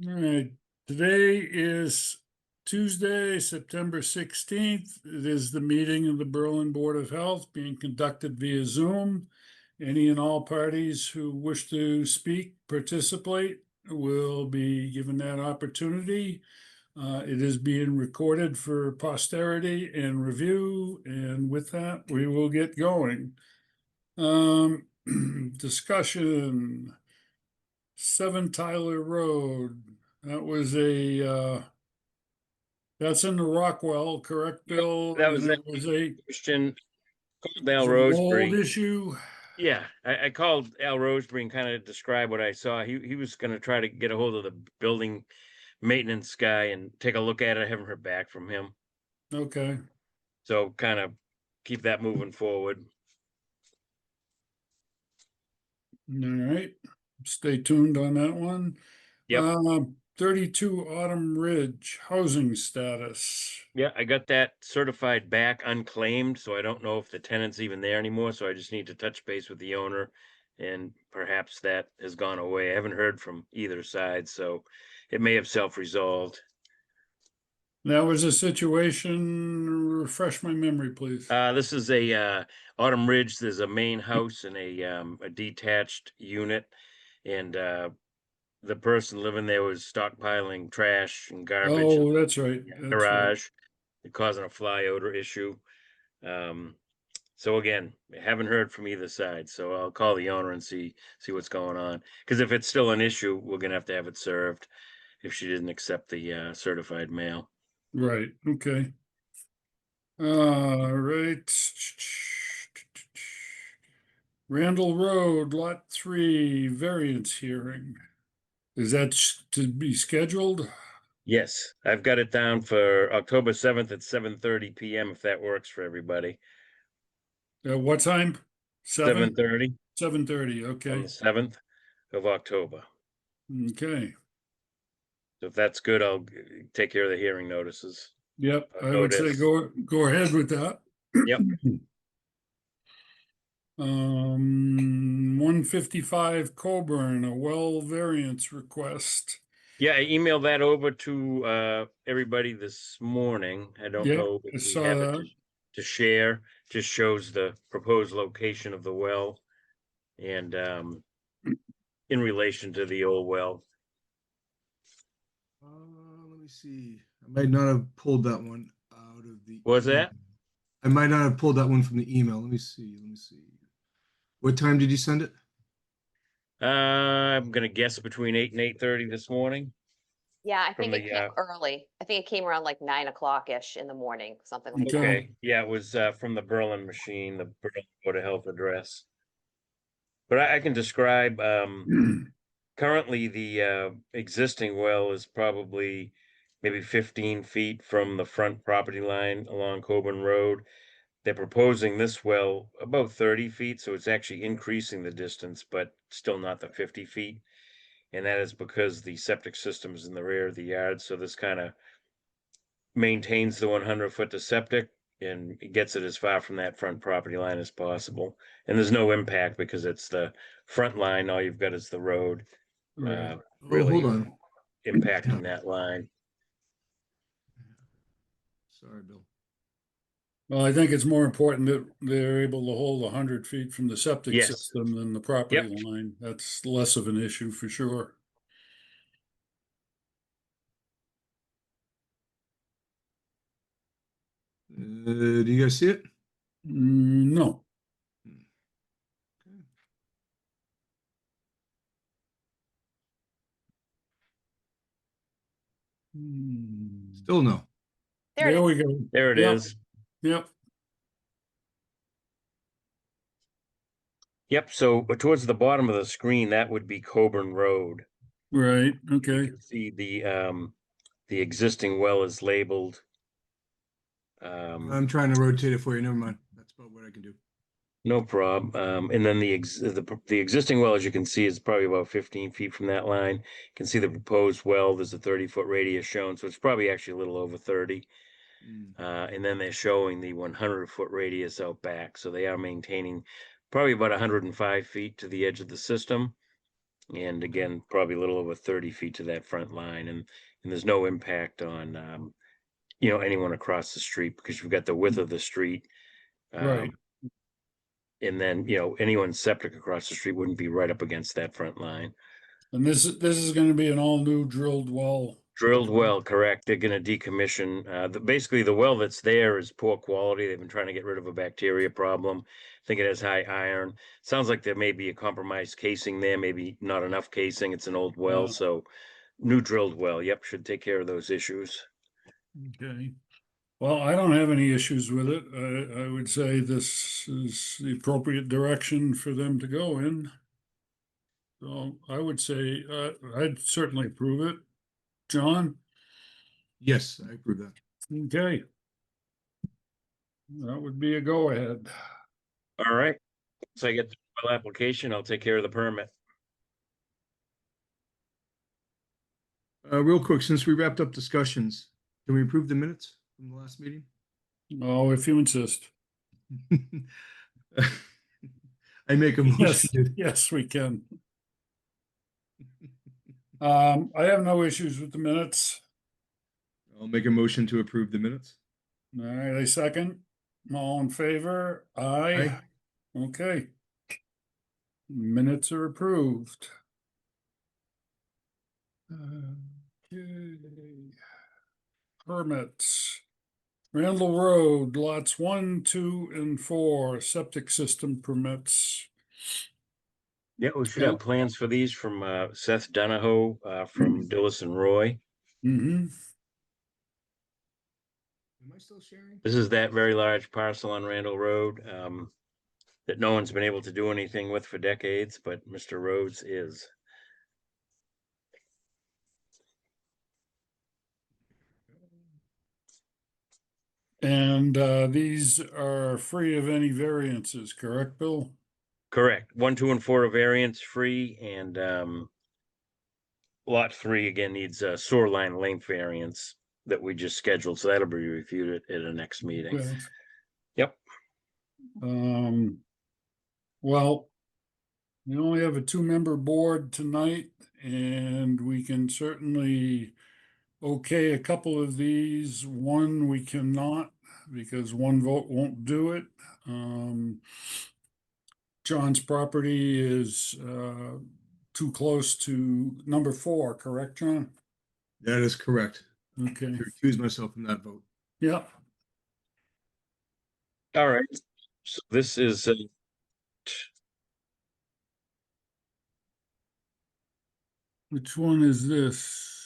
All right, today is Tuesday, September 16th. It is the meeting of the Berlin Board of Health being conducted via Zoom. Any and all parties who wish to speak, participate, will be given that opportunity. It is being recorded for posterity and review, and with that, we will get going. Discussion. 7 Tyler Road. That was that's in the Rockwell, correct, Bill? That was And that it was a Christian called Al it's an old Roseberry. issue. Yeah, I called Al Roseberry and kind of described what I saw. He was going to try to get a hold of the building maintenance guy and take a look at it. I haven't heard back from him, Okay, so kind of keep that moving forward. all right. Stay tuned on that one. Yep. 32 Autumn Ridge, housing status. Yeah, I got that certified back unclaimed, so I don't know if the tenant's even there anymore. So I just need to touch base with the owner, and perhaps that has gone away. I haven't heard from either side, so it may have self-resolved. That was a situation, refresh my memory, please. This is a Autumn Ridge. There's a main house and a detached unit, and the person living there was stockpiling trash and garbage in Oh, that's right. the That's right. garage, causing a fly odor issue. Um, so again, I haven't heard from either side. So I'll call the owner and see what's going on. Because if it's still an issue, we're gonna have to have it served if she didn't accept the certified mail. Right. Okay. All right. Randall Road, Lot 3, variance hearing. Is that to be scheduled? Yes, I've got it down for October 7th at 7:30 p.m. if that works for everybody. What time? 7? 7:30 7:30, on the okay. 7th of October. Okay. So if that's good, I'll take care of the hearing notices. Yep, I would say Notice. go ahead with that. Yep. 155 Coburn, a well variance request. Yeah, I emailed that over to everybody this morning. I don't Yep, know I if we saw have it that. to share. Just shows the proposed location of the well and in relation to the old well. Let me see. I might not have pulled that one out of the Was email. that? I might not have pulled that one from the email. Let me see. Let me see. What time did you send it? I'm gonna guess between 8 and 8:30 this morning Yeah, I from think it the came early. I think it came around like 9 o'clock-ish in the morning, something like that. Okay. okay. Yeah, it was from the Berlin machine, the Berlin Board of Health address. But I can describe currently the existing well is probably maybe 15 feet from the front property line along Coburn Road. They're proposing this well about 30 feet, so it's actually increasing the distance, but still not the 50 feet. And that is because the septic system is in the rear of the yard, so this kind of maintains the 100-foot to septic and it gets it as far from that front property line as possible. And there's no impact because it's the front line. All you've got is the road Right. Oh, hold really on. impacting that line. Sorry, Bill. Well, I think it's more important that they're able to hold 100 feet from the septic Yes. system than the property Yep. line. That's less of an issue for sure. Do you guys see it? No. Okay. Still no. There it There is. we go. There it Yep, is. yep. Yep. So towards the bottom of the screen, that would be Coburn Road. Right, You okay. can see the existing well is labeled. I'm trying to rotate it for you. Never mind. That's about what I can do. No problem. And then the existing well, as you can see, is probably about 15 feet from that line. You can see the proposed well. There's a 30-foot radius shown, so it's probably actually a little over 30. And then they're showing the 100-foot radius out back, so they are maintaining probably about 105 feet to the edge of the system. And again, probably a little over 30 feet to that front line, and there's no impact on, anyone across the street because you've got the width of the street. Right. And then, anyone's septic across the street wouldn't be right up against that front line. And this is gonna be an all-new drilled well. Drilled well, correct. They're gonna decommission, basically the well that's there is poor quality. They've been trying to get rid of a bacteria problem. I think it has high iron. Sounds like there may be a compromised casing there, maybe not enough casing. It's an old well, Yeah. so new drilled well, yep, should take care of those issues. Okay. Well, I don't have any issues with it. I would say this is the appropriate direction for them to go in. So I would say, I'd certainly approve it. John? Yes, I approve that. Okay. That would be a go-ahead. All right, so I get the well application, I'll take care of the permit. Real quick, since we wrapped up discussions, can we approve the minutes from the last meeting? Oh, if you insist. I make a Yes, motion to, yes, we can. I have no issues with the minutes. I'll make a motion to approve the minutes. All right, a second. All in favor? Aye. Okay. Minutes are approved. Okay. Permits. Randall Road, lots 1, 2, and 4, septic system permits. Yeah, we should Yeah. have plans for these from Seth Donahoe from Dillis and Roy. Mm-hmm. Am I still sharing? This is that very large parcel on Randall Road that no one's been able to do anything with for decades, but Mr. Rhodes is. And these are free of any variances, correct, Bill? Correct. 1, 2, and 4 are variance free, and lot 3 again needs a sewer line length variance that we just scheduled, so that'll be reviewed at a next meeting. Okay. Yep. Well, we only have a 2-member board tonight, and we can certainly okay a couple of these. One we cannot, because one vote won't do it. John's property is too close to number 4, correct, John? That is correct. Okay, I recuse myself from that vote. yeah, All right. So this is which one is this?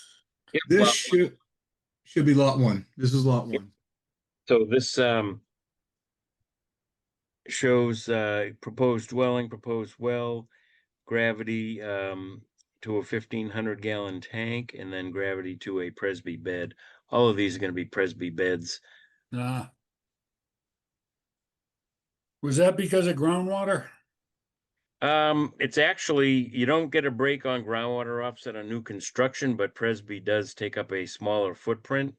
This well, should be lot 1. This is lot 1. so this shows proposed dwelling, proposed well, gravity to a 1,500 gallon tank, and then gravity to a Presby bed. All of these are going to be Presby beds. Was that because of groundwater? It's actually, you don't get a break on groundwater offset on new construction, but Presby does take up a smaller footprint,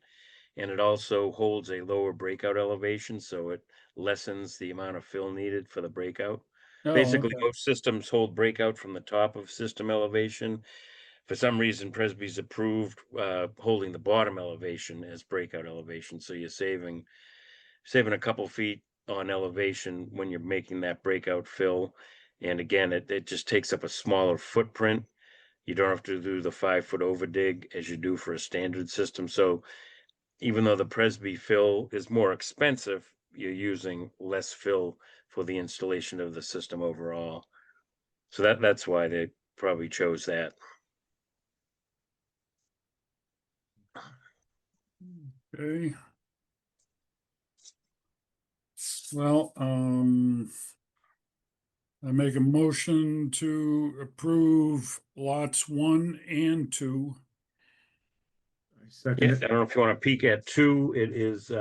and it also holds a lower breakout elevation, so it lessens the amount of fill needed for the breakout. Oh, Basically, okay. most systems hold breakout from the top of system elevation. For some reason, Presby's approved holding the bottom elevation as breakout elevation, so you're saving a couple feet on elevation when you're making that breakout fill. And again, it just takes up a smaller footprint. You don't have to do the 5-foot over dig as you do for a standard system. So even though the Presby fill is more expensive, you're using less fill for the installation of the system overall. So that's why they probably chose that. Okay. Well, I make a motion to approve lots 1 and 2. I second Yeah, I it. don't know if you want to peek at 2. It is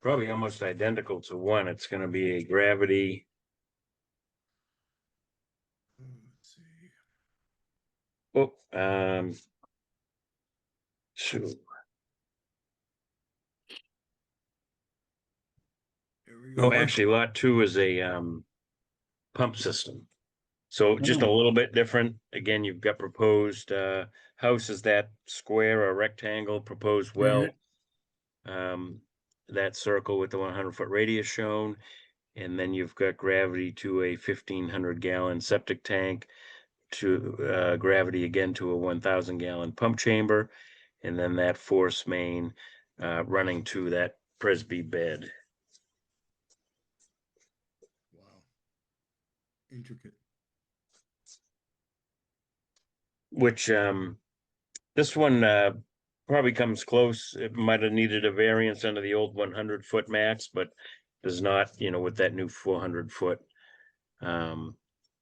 probably almost identical to 1. It's going to be a gravity. Let's see. Oh, 2. There we go. Oh, actually, lot 2 is a pump system. So just a Oh. little bit different. Again, you've got proposed house is that square or rectangle, proposed well. That circle with the 100-foot radius shown. And then you've got gravity to a 1,500-gallon septic tank, to gravity again to a 1,000-gallon pump chamber, and then that force main running to that Presby bed. Wow. Intricate. Which this one probably comes close. It might have needed a variance under the old 100-foot max, but does not, with that new 400-foot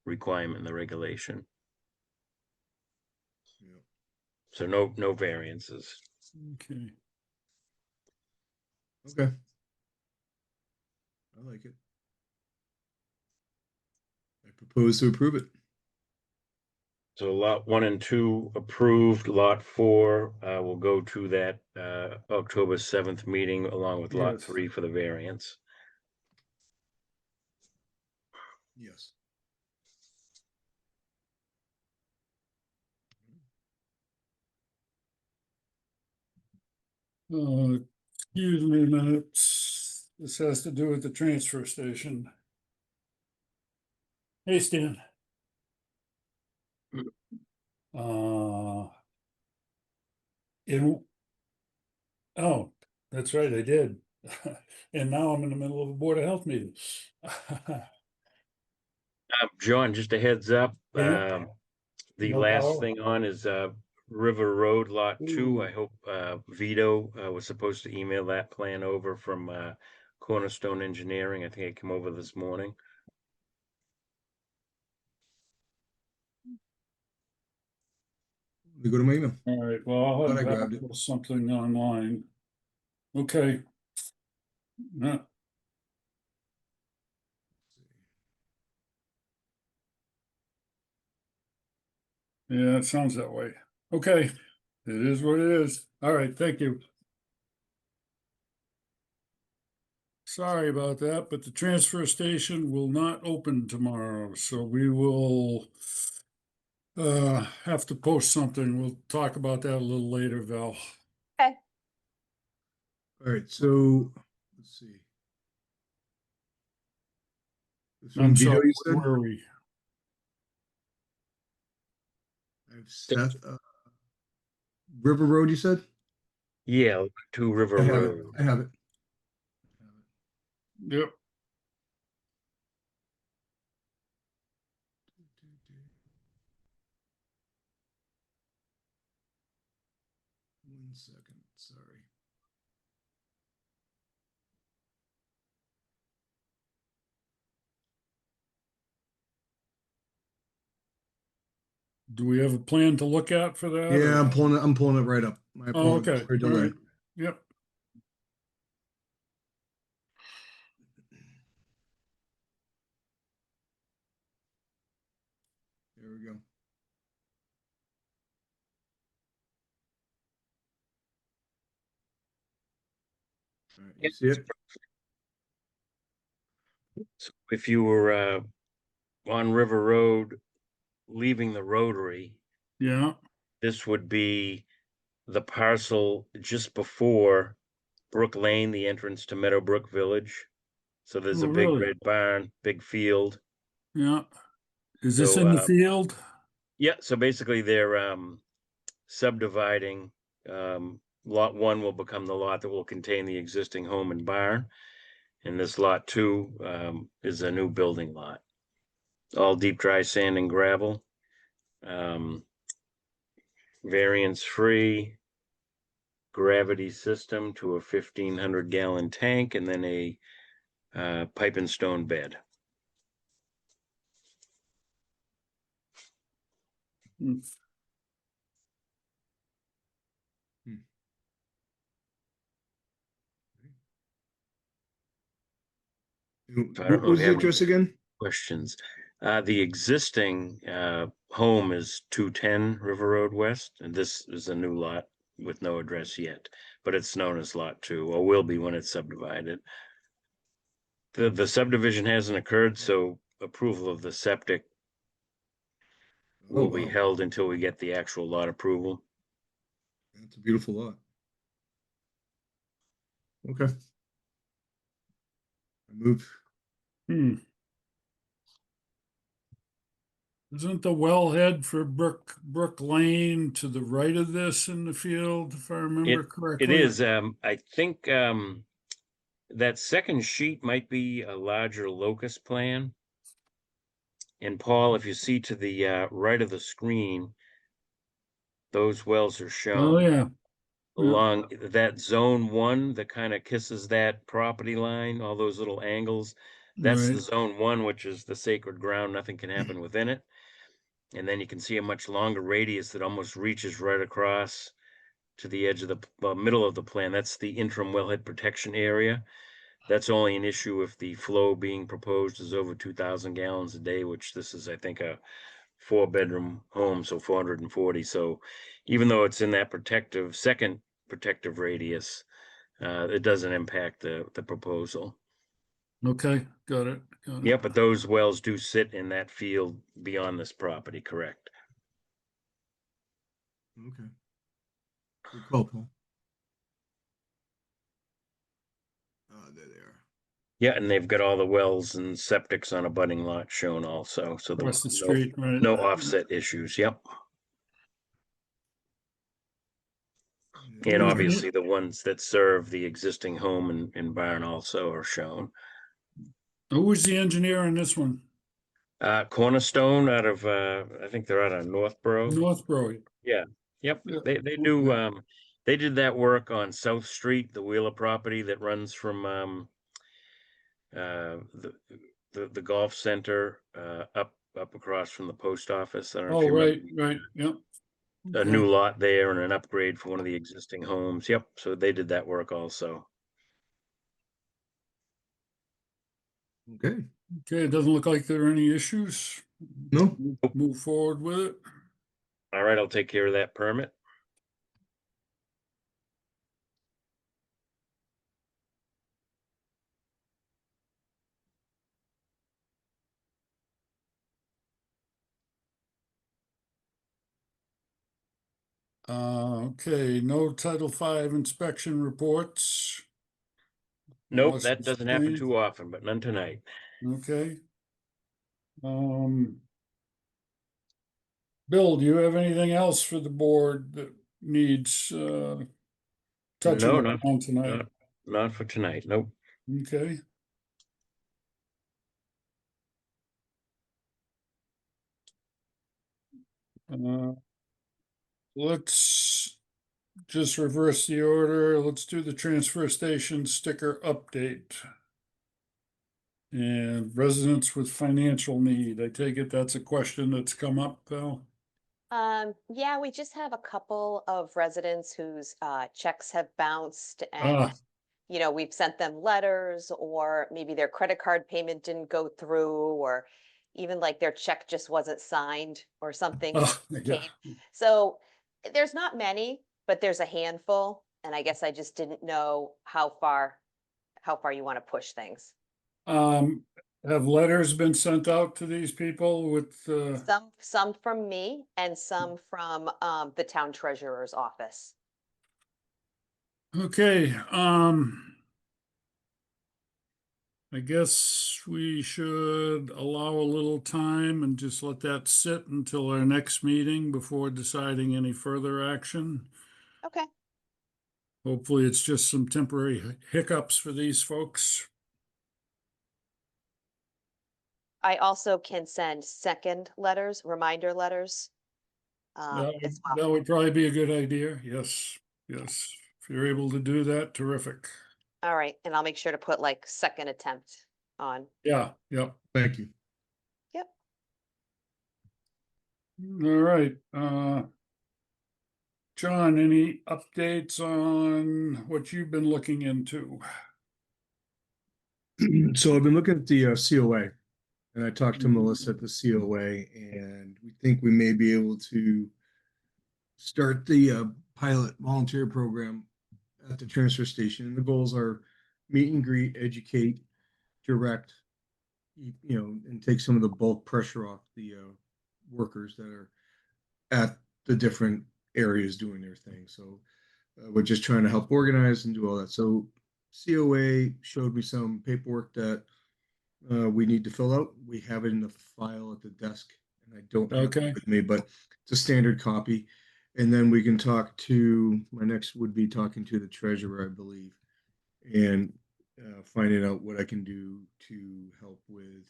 requirement in the regulation. Yeah. So no variances. Okay. Okay. I like it. I propose to approve it. So lot 1 and 2 approved. Lot 4 will go to that October 7th meeting along with lot Yes. 3 for the variance. Yes. Excuse me a minute. This has to do with the transfer station. Hey, Stan. In, oh, that's right, I did. And now I'm in the middle of a Board of Health meeting. John, just a heads up. Yeah. The No last power? thing on is River Road Lot 2. Ooh. I hope Vito was supposed to email that plan over from Cornerstone Engineering. I think it came over this morning. Let me go to my email. All right, well, I'll Thought have I grabbed it. something online. Okay. Yeah. Yeah, it sounds that way. Okay, it is what it is. All right, thank you. Sorry about that, but the transfer station will not open tomorrow, so we will have to post something. We'll talk about that a little later, Val. Okay. All right, so let's see. From I'm Vito, sorry, you said? where are we? I have Seth, River Road, you said? Yeah, to River I have it. Road. I have it. Yep. One second, sorry. Do we have a plan to look at for that? Yeah, or- I'm pulling it right up. My Oh, apologies okay. for All delay. right. Yep. There we go. All right, you see it? So if you were on River Road, leaving the rotary, Yeah. this would be the parcel just before Brook Lane, the entrance to Meadowbrook Village. So there's Oh, a big really? red barn, big field. Yeah. Is this So, in the field? Yeah, so basically they're subdividing. Lot 1 will become the lot that will contain the existing home and barn. And this lot 2 is a new building lot. All deep dry sand and gravel. Variance free. Gravity system to a 1,500-gallon tank, and then a pipe and stone bed. Hmm. So I don't What know was if you the have any address again? questions. The existing home is 210 River Road West, and this is a new lot with no address yet, but it's known as Lot 2, or will be when it's subdivided. The subdivision hasn't occurred, so approval of the septic will be wow. held until we get the actual lot approval. That's a beautiful lot. Okay. I move. Hmm. Isn't the wellhead for Brook Lane to the right of this in the field, if I remember correctly? It is, I think, that second sheet might be a larger locust plan. And Paul, if you see to the right of the screen, those wells are Oh, shown yeah. along that zone 1 that kind of kisses that property line, all those little angles. That's the Right. zone 1, which is the sacred ground. Nothing can happen within it. And then you can see a much longer radius that almost reaches right across to the edge of the middle of the plan. That's the interim wellhead protection area. That's only an issue if the flow being proposed is over 2,000 gallons a day, which this is, I think, a 4-bedroom home, so 440. So even though it's in that second protective radius, it doesn't impact the proposal. Okay, got it. Yeah, but those wells do sit in that field beyond this property, correct? Okay. Good call, Paul. There they are. Yeah, and they've got all the wells and septics on a budding lot shown also, so Across the no, street, right? no offset issues. Yep. And Who's obviously the- the ones that serve the existing home and barn also are shown. Who was the engineer on this one? Cornerstone out of, I think they're out of Northborough. Northborough. Yeah, yep. Yeah, They do, okay. they did that work on South Street, the Wheeler property that runs from, the golf center, up across from the post office. I don't know if Oh, you remember. right, yep. A Okay. new lot there and an upgrade for one of the existing homes. Yep, so they did that work also. Okay. Okay, it doesn't look like there are any issues. No? Move forward with it. All right, I'll take care of that permit. Okay, no Title V inspection reports. Nope, Unless that it's doesn't happen changed. too often, but none tonight. Okay. Bill, do you have anything else for the board that needs touching No, on tonight? not for tonight. Nope. Okay. Uh, Let's just reverse the order. Let's do the transfer station sticker update. And residents with financial need. I take it that's a question that's come up, Bill? Yeah, we just have a couple of residents whose checks have bounced Ah, and, we've sent them letters, or maybe their credit card payment didn't go through, or even like their check just wasn't signed or something. yeah. So there's not many, but there's a handful. And I guess I just didn't know how far you want to push things. Have letters been sent out to these people with, Some from me and some from the town treasurer's office. okay, I guess we should allow a little time and just let that sit until our next meeting before deciding any further action. Okay. Hopefully, it's just some temporary hiccups for these folks. I also can send second letters, reminder letters. That As would, well. that would probably be a good idea. Yes, yes. If you're able to do that, terrific. All right, and I'll make sure to put like second attempt on. Yeah, yep. Thank you. Yep. All right. John, any updates on what you've been looking into? So I've been looking at the COA, and I talked to Melissa at the COA, and we think we may be able to start the pilot volunteer program at the transfer station. And the goals are meet and greet, educate, direct, and take some of the bulk pressure off the workers that are at the different areas doing their thing. So we're just trying to help organize and do all that. So COA showed me some paperwork that we need to fill out. We have it in the file at the desk, and I don't have Okay. it with me, but it's a standard copy. And then we can talk to, my next would be talking to the treasurer, I believe, and finding out what I can do to help with,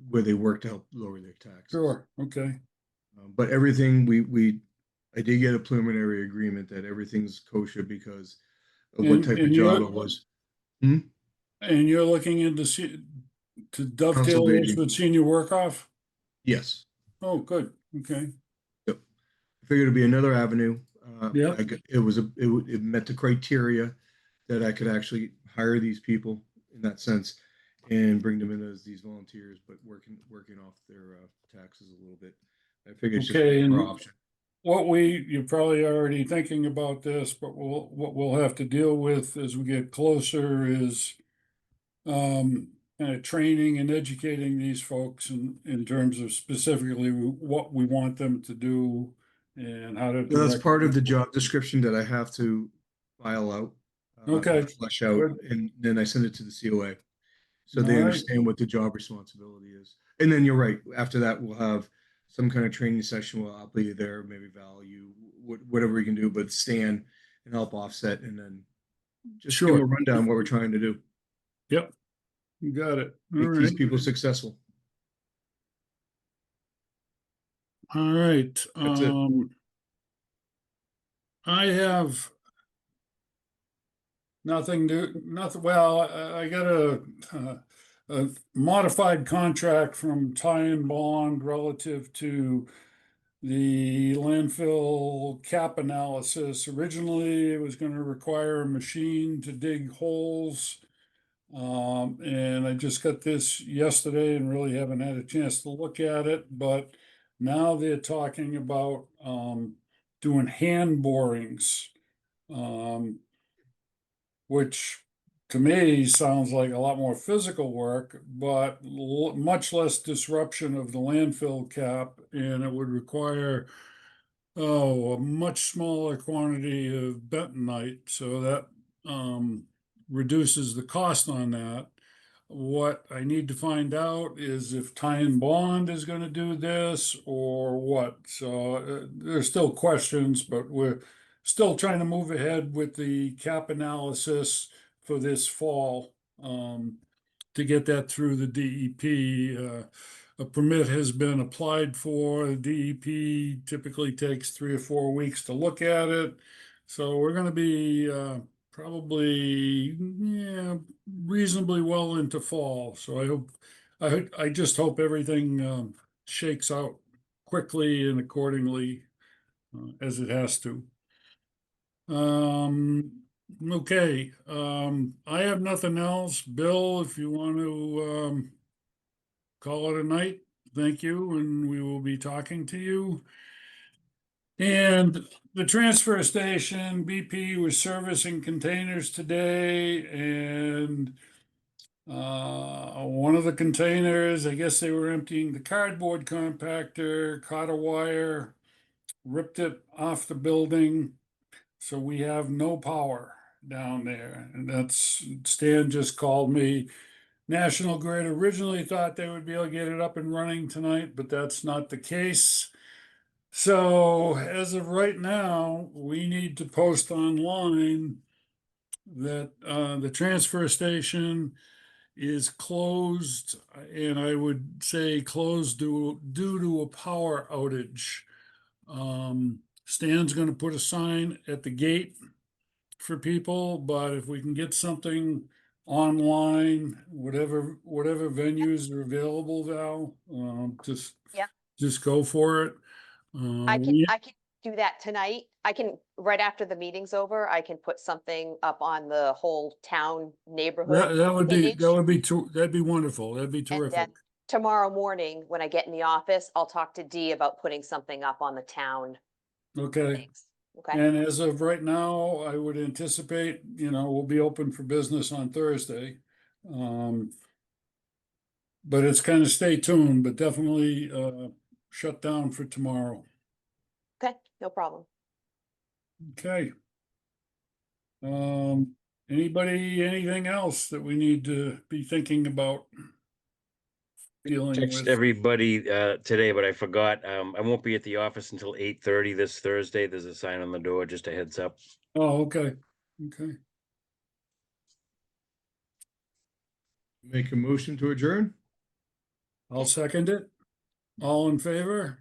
where they work to help lower their taxes. Sure, okay. But everything I did get a preliminary agreement that everything's kosher because of what And- type of and job you're- it was. And you're looking into to dovetail this Aging. with senior work off? Yes. Oh, good, okay. I figured it'd be another avenue. Yep. It met the criteria that I could actually hire these people in that sense and bring them in as these volunteers, but working off their taxes a little bit. I figured it's just Okay, another and option. you're probably already thinking about this, but what we'll have to deal with as we get closer is kind of training and educating these folks in terms of specifically what we want them to do and how to. That's direct part of the them. job description that I have to file out. Okay. And flesh out, Good. and then I send it to the COA. So they All right. understand what the job responsibility is. And then you're right, after that, we'll have some kind of training session where I'll be there, maybe whatever we can do, but Stan and help offset, and then just give them a Sure. rundown what we're trying to do. Yep, you got it. All Make these right, people successful. all right. That's it. I have nothing, well, I got a modified contract from Ty and Bond relative to the landfill cap analysis. Originally, it was gonna require a machine to dig holes. And I just got this yesterday and really haven't had a chance to look at it, but now they're talking about, doing hand borings. Which to me sounds like a lot more physical work, but much less disruption of the landfill cap, and it would require a much smaller quantity of bentonite, so that reduces the cost on that. What I need to find out is if Ty and Bond is going to do this or what. So there's still questions, but we're still trying to move ahead with the cap analysis for this fall to get that through the DEP. A permit has been applied for. The DEP typically takes 3 or 4 weeks to look at it. So we're going to be probably, yeah, reasonably well into fall. So I just hope everything shakes out quickly and accordingly as it has to. Okay, I have nothing else. Bill, if you want to call it a night, thank you, and we will be talking to you. And the transfer station, BP was servicing containers today, and one of the containers, I guess they were emptying the cardboard compactor, caught a wire, ripped it off the building. So we have no power down there. And that's, Stan just called me. National Grid originally thought they would be able to get it up and running tonight, but that's not the case. So as of right now, we need to post online that the transfer station is closed, and I would say closed due to a power outage. Stan's gonna put a sign at the gate for people, but if we can get something online, whatever venues are available, Val, Yeah. just go for it. I We- can do that tonight. I can, right after the meeting's over, I can put something up on the whole town neighborhood. That would be, page. that'd be wonderful. That'd be And terrific. then tomorrow morning, when I get in the office, I'll talk to Dee about putting something up on the town Okay. things. Okay, And as of right now, I would anticipate, we'll be open for business on Thursday. But it's kind of stay tuned, but definitely shut down for tomorrow. Okay, no problem. Okay. Anybody, anything else that we need to be thinking about? Dealing Text with, everybody today, but I forgot. I won't be at the office until 8:30 this Thursday. There's a sign on the door, just a heads up. oh, okay, okay. Make a motion to adjourn? I'll second it. All in favor?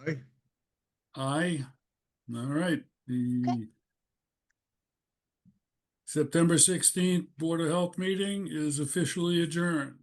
Aye. Aye. All right, the September 16th Board of Health meeting is officially adjourned.